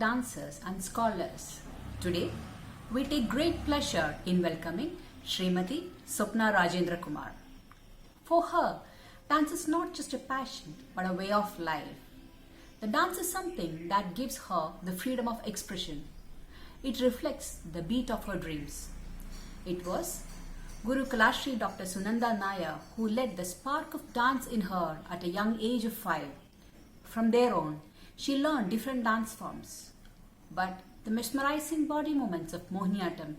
dancers and scholars. Today, we take great pleasure in welcoming Srimati Swapna Rajendrakumar. For her, dance is not just a passion but a way of life. The dance is something that gives her the freedom of expression. It reflects the beat of her dreams. It was Guru Kalashri Dr. Sunanda Nair who led the spark of dance in her at a young age of 5. From there on, she learned different dance forms. But the mesmerizing body movements of Mohiniyattam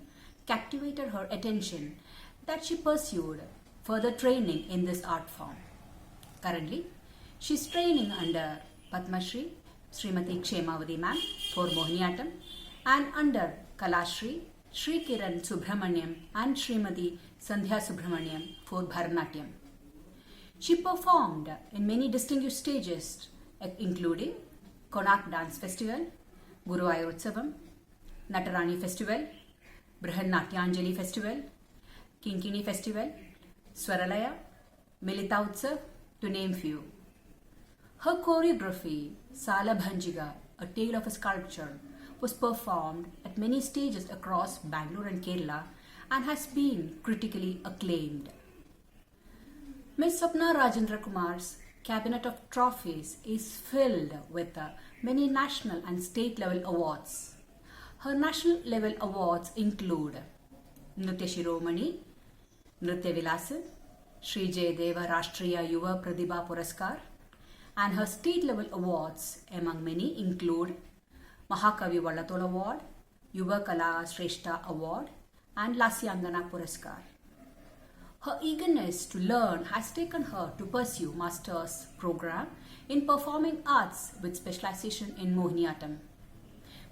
captivated her attention that she pursued further training in this art form. Currently, she is training under Padma Shri Srimati Kshemavathy ma'am for Mohiniyattam and under Kalashri Sri Kiran Subramaniam and Srimati Sandhya Subramaniam for Bharatanatyam. She performed in many distinguished stages including Konark Dance Festival, Guru Ayurutsavam, Natarani Festival, Brihad Natyanjali Festival, Kinkini Festival, Swaralaya, Milita Utsav, to name few. Her choreography, Sala Bhanjiga, a tale of a sculpture, was performed at many stages across Bangalore and Kerala and has been critically acclaimed. Ms. Swapna Rajendrakumar's cabinet of trophies is filled with many national and state level awards. Her national level awards include Nritya Shiromani, Nritya Vilasan, Sri Jayadeva Rashtriya Yuva Pratibha Puraskar, and her state level awards among many include Mahakavi Vallatol Award, Yuva Kala Shrestha Award, and Lasyangana Puraskar. Her eagerness to learn has taken her to pursue master's program in performing arts with specialization in Mohiniyattam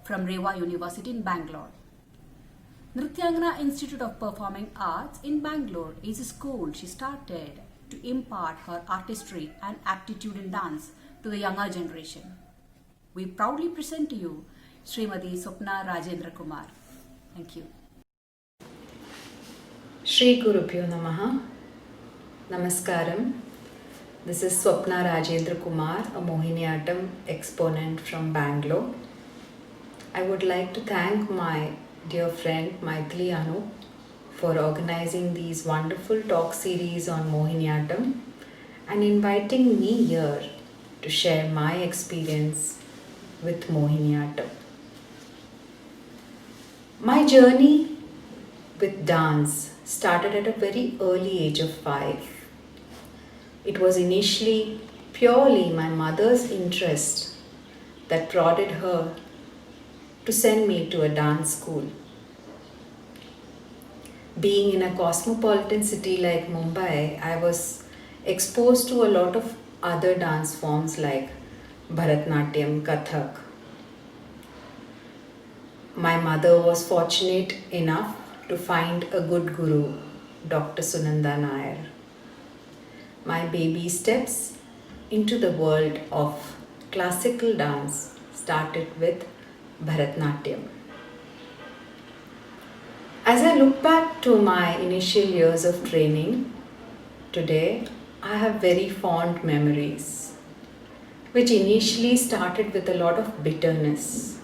from Rewa University in Bangalore. Nrityangana Institute of Performing Arts in Bangalore is a school she started to impart her artistry and aptitude in dance to the younger generation. We proudly present to you Srimati Swapna Rajendrakumar. Thank you. Shri Gurubhyo Namaha. Namaskaram. This is Swapna Rajendrakumar, a Mohiniyattam exponent from Bangalore. I would like to thank my dear friend Maithili Anu for organizing these wonderful talk series on Mohiniyattam and inviting me here to share my experience with Mohiniyattam. My journey with dance started at a very early age of 5. It was initially purely my mother's interest that prodded her to send me to a dance school. Being in a cosmopolitan city like Mumbai, I was exposed to a lot of other dance forms like Bharatanatyam, Kathak. My mother was fortunate enough to find a good guru, Dr. Sunanda Nair. My baby steps into the world of classical dance started with Bharatanatyam. As I look back to my initial years of training, today I have very fond memories, which initially started with a lot of bitterness.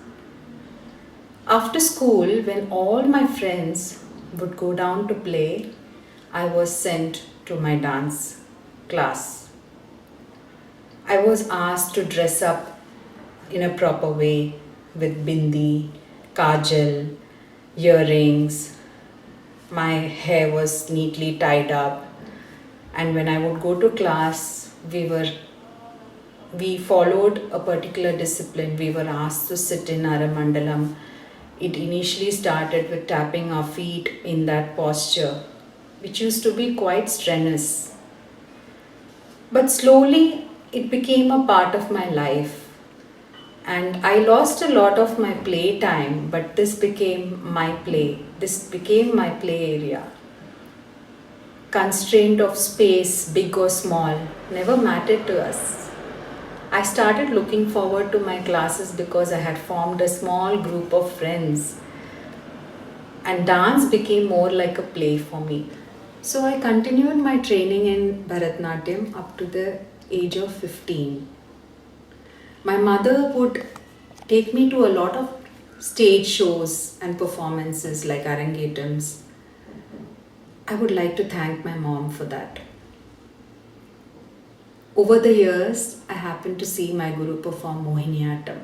After school, when all my friends would go down to play, I was sent to my dance class. I was asked to dress up in a proper way with bindi, kajal, earrings. My hair was neatly tied up, and when I would go to class, we followed a particular discipline. We were asked to sit in Aramandalam. It initially started with tapping our feet in that posture, which used to be quite strenuous. But slowly it became a part of my life. And I lost a lot of my play time, but this became my play. This became my play area. Constraint of space, big or small, never mattered to us. I started looking forward to my classes because I had formed a small group of friends. And dance became more like a play for me. So I continued my training in Bharatanatyam up to the age of 15. My mother would take me to a lot of stage shows and performances like Arangetams. I would like to thank my mom for that. Over the years, I happened to see my guru perform Mohiniyattam.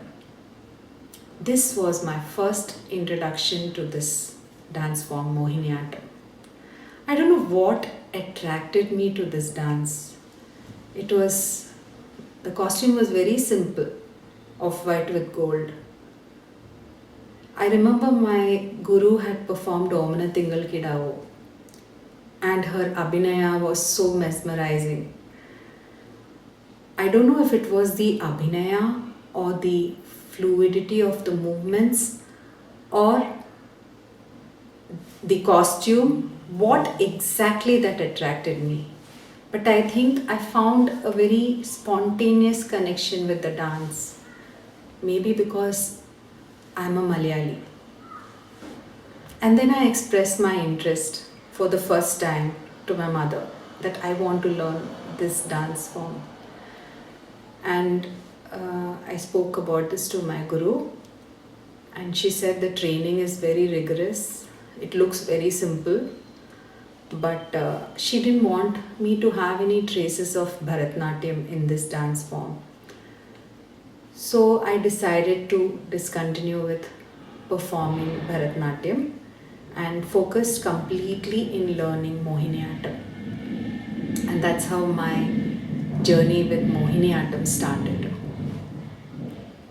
This was my first introduction to this dance form, Mohiniyattam. I don't know what attracted me to this dance. The costume was very simple, off-white with gold. I remember my guru had performed Omana Tingal Kidavo, and her abhinaya was so mesmerizing. I don't know if it was the abhinaya or the fluidity of the movements or the costume, what exactly that attracted me. But I think I found a very spontaneous connection with the dance. Maybe because I'm a Malayali. And then I expressed my interest for the first time to my mother that I want to learn this dance form. And I spoke about this to my guru, and she said the training is very rigorous. It looks very simple, but she didn't want me to have any traces of Bharatanatyam in this dance form. So I decided to discontinue with performing Bharatanatyam and focused completely in learning Mohiniyattam. And that's how my journey with Mohiniyattam started.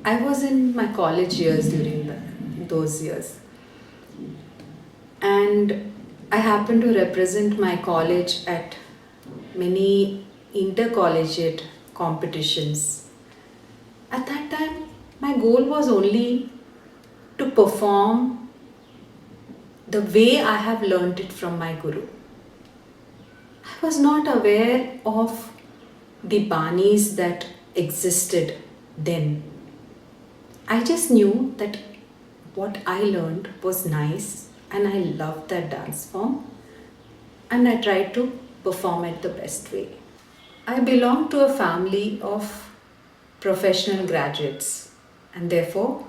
I was in my college years during those years. And I happened to represent my college at many intercollegiate competitions. At that time, my goal was only to perform the way I have learnt it from my guru. I was not aware of the banis that existed then. I just knew that what I learned was nice and I loved that dance form, and I tried to perform it the best way. I belong to a family of professional graduates, and therefore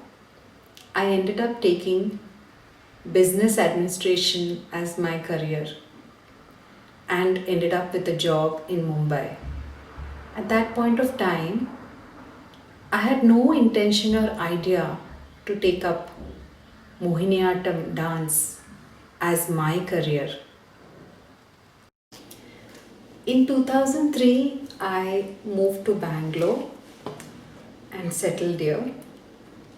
I ended up taking business administration as my career and ended up with a job in Mumbai. At that point of time, I had no intention or idea to take up Mohiniyattam dance as my career. In 2003, I moved to Bangalore and settled here.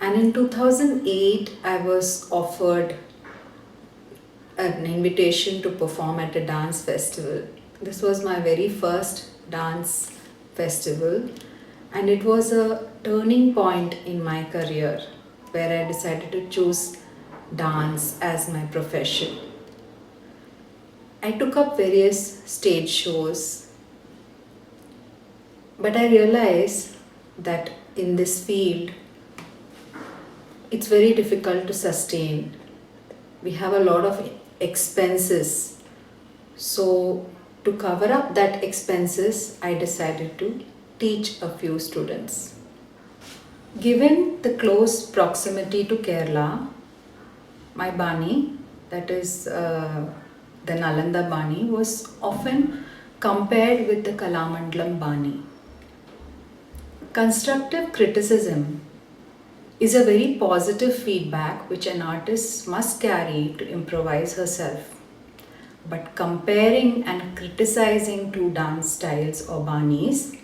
And in 2008, I was offered an invitation to perform at a dance festival. This was my very first dance festival, and it was a turning point in my career where I decided to choose dance as my profession. I took up various stage shows, but I realized that in this field, it's very difficult to sustain. We have a lot of expenses. So to cover up that expenses, I decided to teach a few students. Given the close proximity to Kerala, my Bani, that is the Nalanda Bani, was often compared with the Kalamandalam Bani. Constructive criticism is a very positive feedback which an artist must carry to improvise herself. But comparing and criticizing two dance styles or banis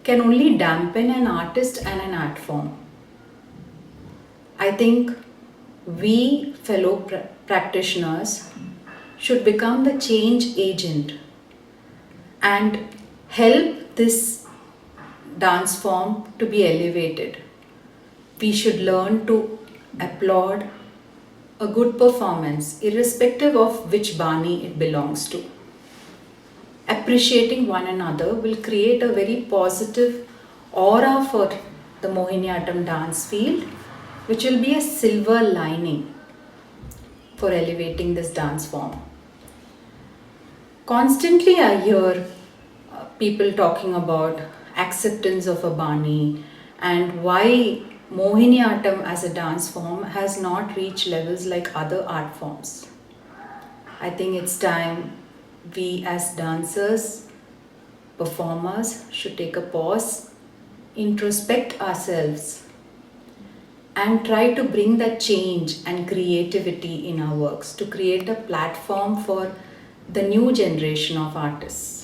can only dampen an artist and an art form. I think we fellow practitioners should become the change agent and help this dance form to be elevated. We should learn to applaud a good performance irrespective of which bani it belongs to. Appreciating one another will create a very positive aura for the Mohiniyattam dance field, which will be a silver lining for elevating this dance form. Constantly I hear people talking about acceptance of a bani and why Mohiniyattam as a dance form has not reached levels like other art forms. I think it's time we as dancers, performers should take a pause, introspect ourselves, and try to bring that change and creativity in our works to create a platform for the new generation of artists.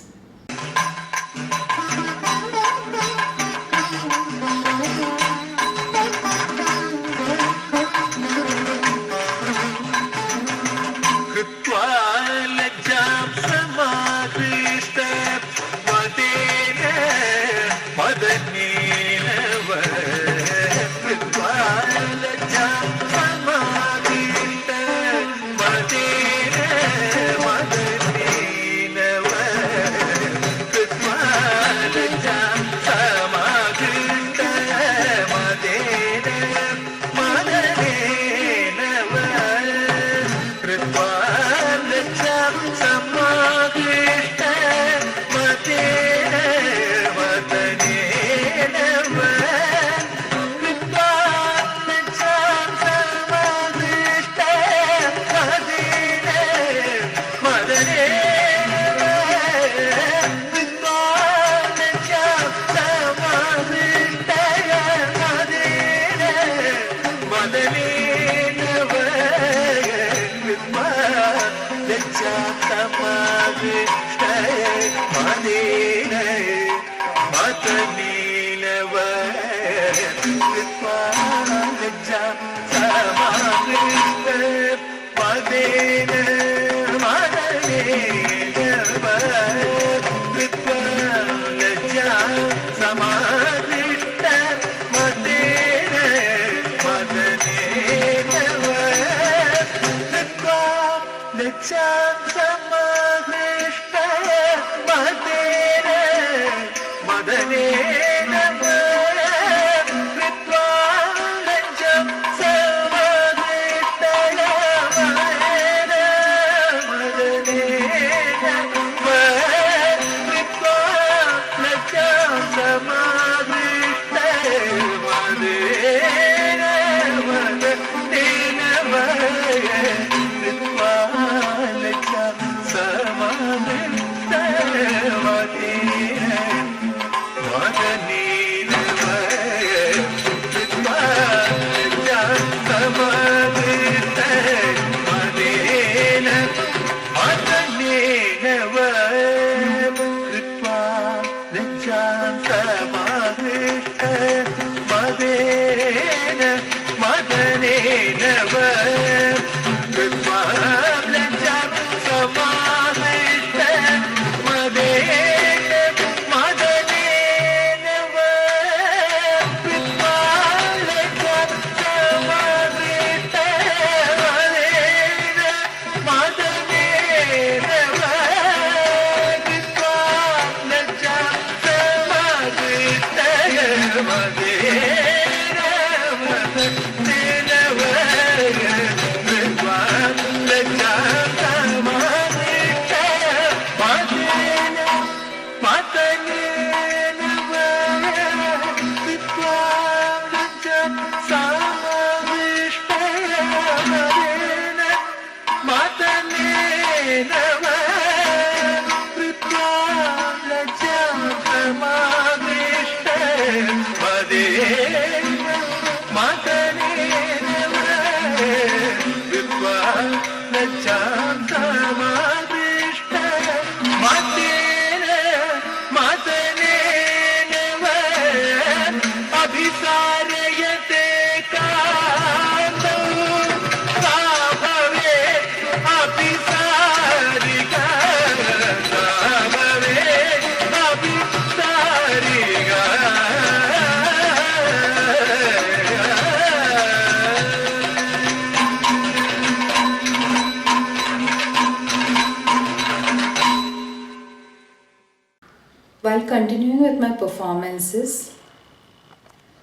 While continuing with my performances,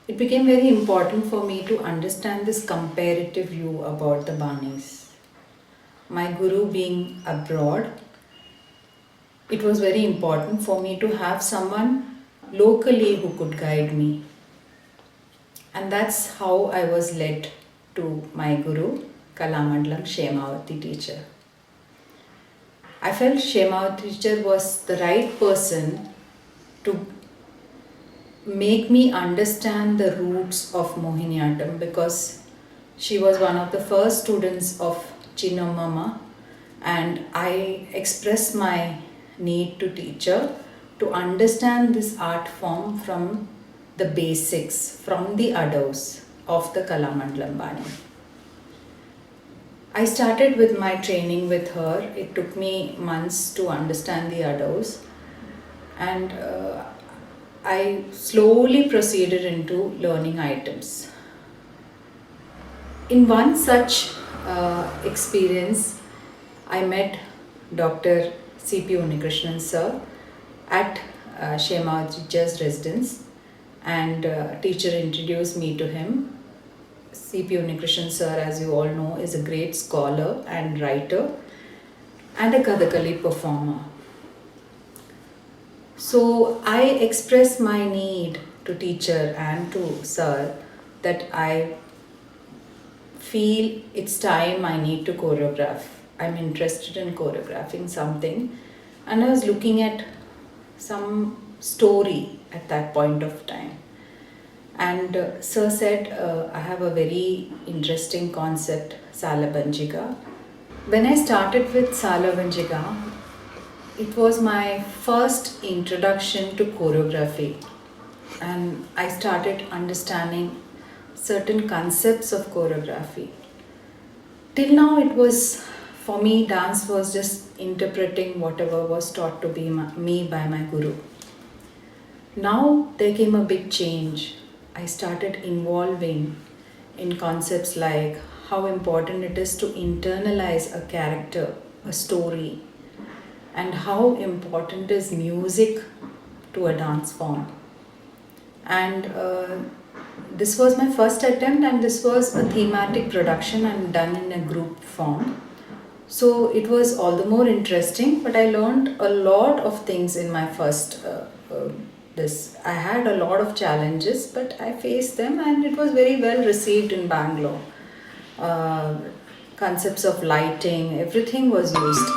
it became very important for me to understand this comparative view about the Banis. My guru being abroad, it was very important for me to have someone locally who could guide me. And that's how I was led to my guru, Kalamandalam Kshemavathy teacher. I felt Kshemavathy teacher was the right person to make me understand the roots of Mohiniyattam, because she was one of the first students of Chinnamama, and I expressed my need to teach her to understand this art form from the basics, from the adavs of the Kalamandalam Bani. I started with my training with her. It took me months to understand the adavs, and I slowly proceeded into learning items. In one such experience, I met Dr. C.P. Unikrishnan sir at Kshemavathy teacher's residence, and teacher introduced me to him. C.P. Unikrishnan sir, as you all know, is a great scholar and writer and a Kathakali performer. So I expressed my need to teacher and to sir that I feel it's time I need to choreograph. I'm interested in choreographing something, and I was looking at some story at that point of time. And sir said, I have a very interesting concept, Salabanjiga. When I started with Salabanjiga, it was my first introduction to choreography, and I started understanding certain concepts of choreography. Till now, it was, for me, dance was just interpreting whatever was taught to be me by my guru. Now there came a big change. I started involving in concepts like how important it is to internalize a character, a story, and how important is music to a dance form. And this was my first attempt, and this was a thematic production and done in a group form. So it was all the more interesting, but I learned a lot of things in my first this. I had a lot of challenges, but I faced them, and it was very well received in Bangalore. Concepts of lighting, everything was used.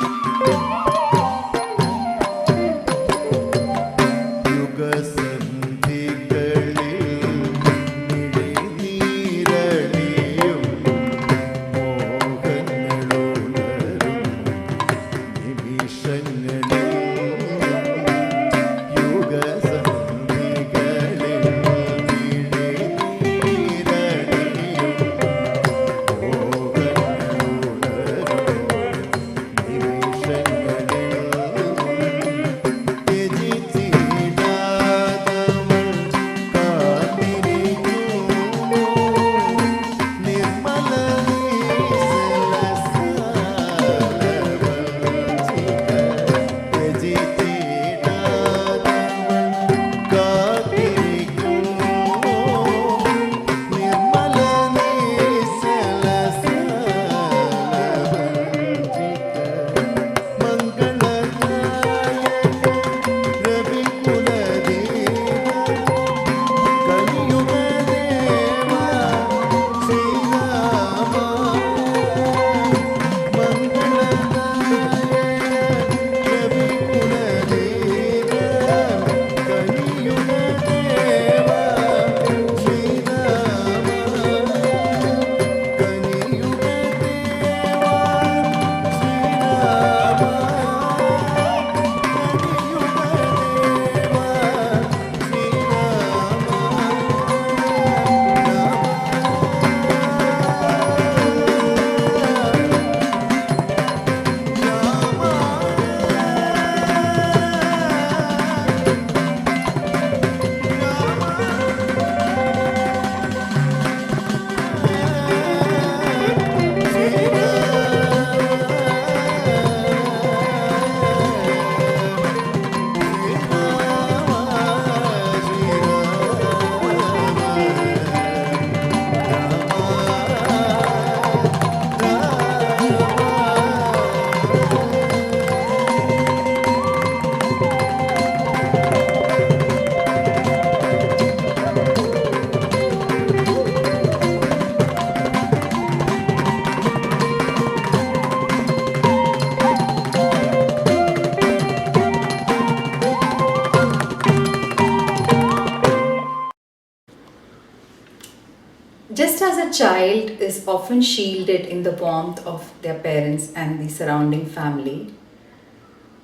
child is often shielded in the warmth of their parents and the surrounding family,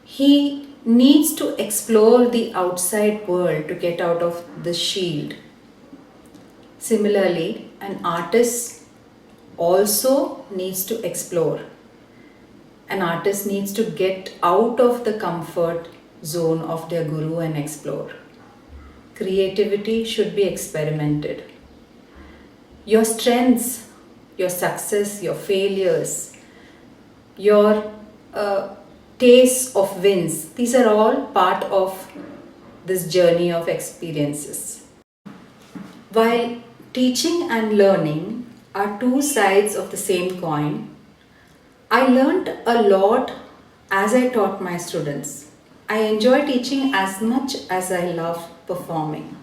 he needs to explore the outside world to get out of the shield. Similarly, an artist also needs to explore. An artist needs to get out of the comfort zone of their guru and explore. Creativity should be experimented. Your strengths, your success, your failures, your tastes of wins, these are all part of this journey of experiences. While teaching and learning are two sides of the same coin, I learned a lot as I taught my students. I enjoy teaching as much as I love performing.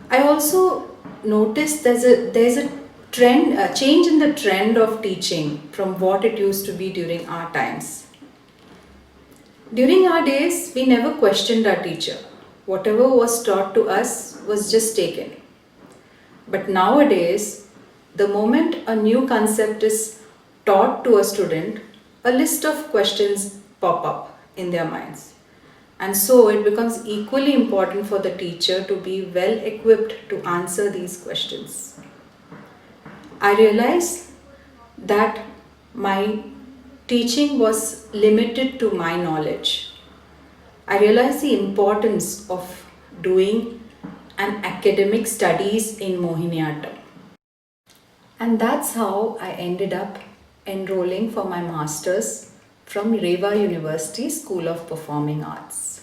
I also noticed there's a trend, a change in the trend of teaching from what it used to be during our times. During our days, we never questioned our teacher. Whatever was taught to us was just taken. But nowadays, the moment a new concept is taught to a student, a list of questions pop up in their minds. And so it becomes equally important for the teacher to be well equipped to answer these questions. I realized that my teaching was limited to my knowledge. I realized the importance of doing an academic studies in Mohiniyattam. And that's how I ended up enrolling for my masters from Reva University School of Performing Arts.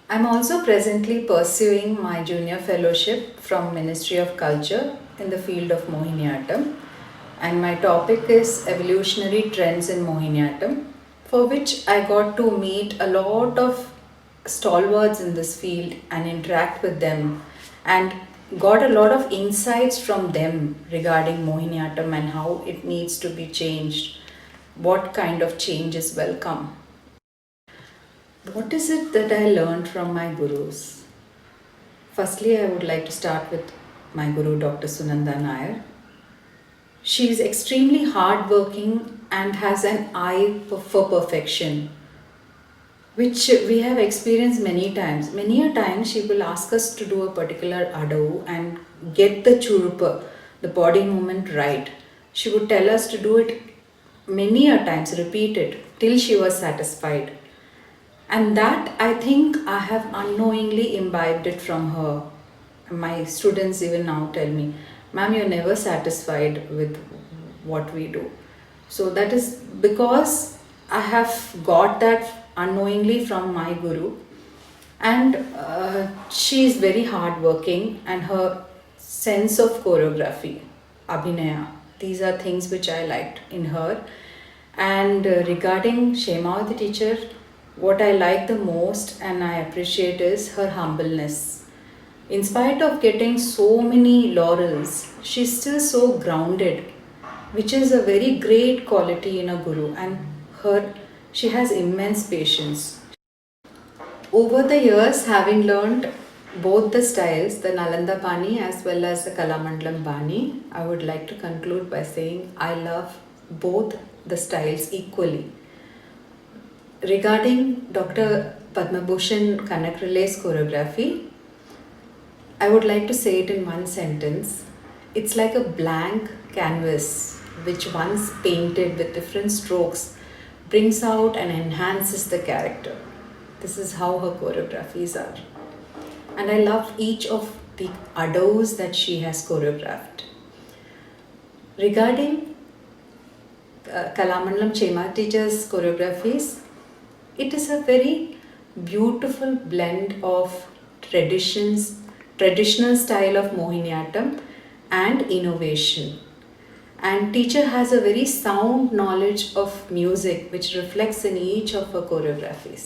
I'm also presently pursuing my junior fellowship from Ministry of Culture in the field of Mohiniyattam, and my topic is evolutionary trends in Mohiniyattam, for which I got to meet a lot of stalwarts in this field and interact with them, and got a lot of insights from them regarding Mohiniyattam and how it needs to be changed, what kind of change is welcome. What is it that I learned from my gurus? Firstly, I would like to start with my guru, Dr. Sunanda Nair. She is extremely hardworking and has an eye for perfection, which we have experienced many times. Many a time she will ask us to do a particular adavu and get the churupa, the body movement right. She would tell us to do it many a times, repeat it till she was satisfied. And that I think I have unknowingly imbibed it from her. My students even now tell me, "Ma'am, you're never satisfied with what we do." So that is because I have got that unknowingly from my guru. And she is very hardworking, and her sense of choreography, abhinaya, these are things which I liked in her. And regarding Kshemavathy teacher, what I like the most and I appreciate is her humbleness. In spite of getting so many laurels, she's still so grounded, which is a very great quality in a guru, and she has immense patience. Over the years, having learned both the styles, the Nalanda Bani as well as the Kalamandalam Bani, I would like to conclude by saying I love both the styles equally. Regarding Dr. Padma Bhushan Kanakrale's choreography, I would like to say it in one sentence. It's like a blank canvas which, once painted with different strokes, brings out and enhances the character. This is how her choreographies are. And I love each of the adavus that she has choreographed. Regarding Kalamandalam Kshemavathy teacher's choreographies, it is a very beautiful blend of traditional style of Mohiniyattam and innovation. And teacher has a very sound knowledge of music which reflects in each of her choreographies.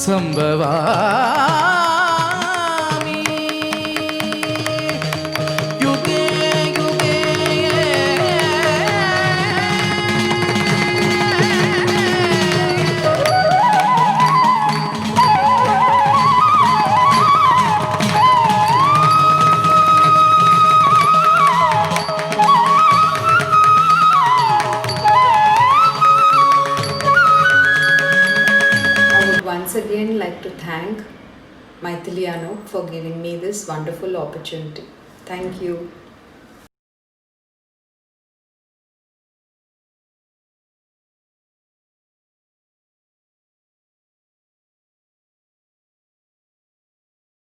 Sambhavami Yuge Yuge. I would once again like to thank Maithili Anup for giving me this wonderful opportunity. Thank you.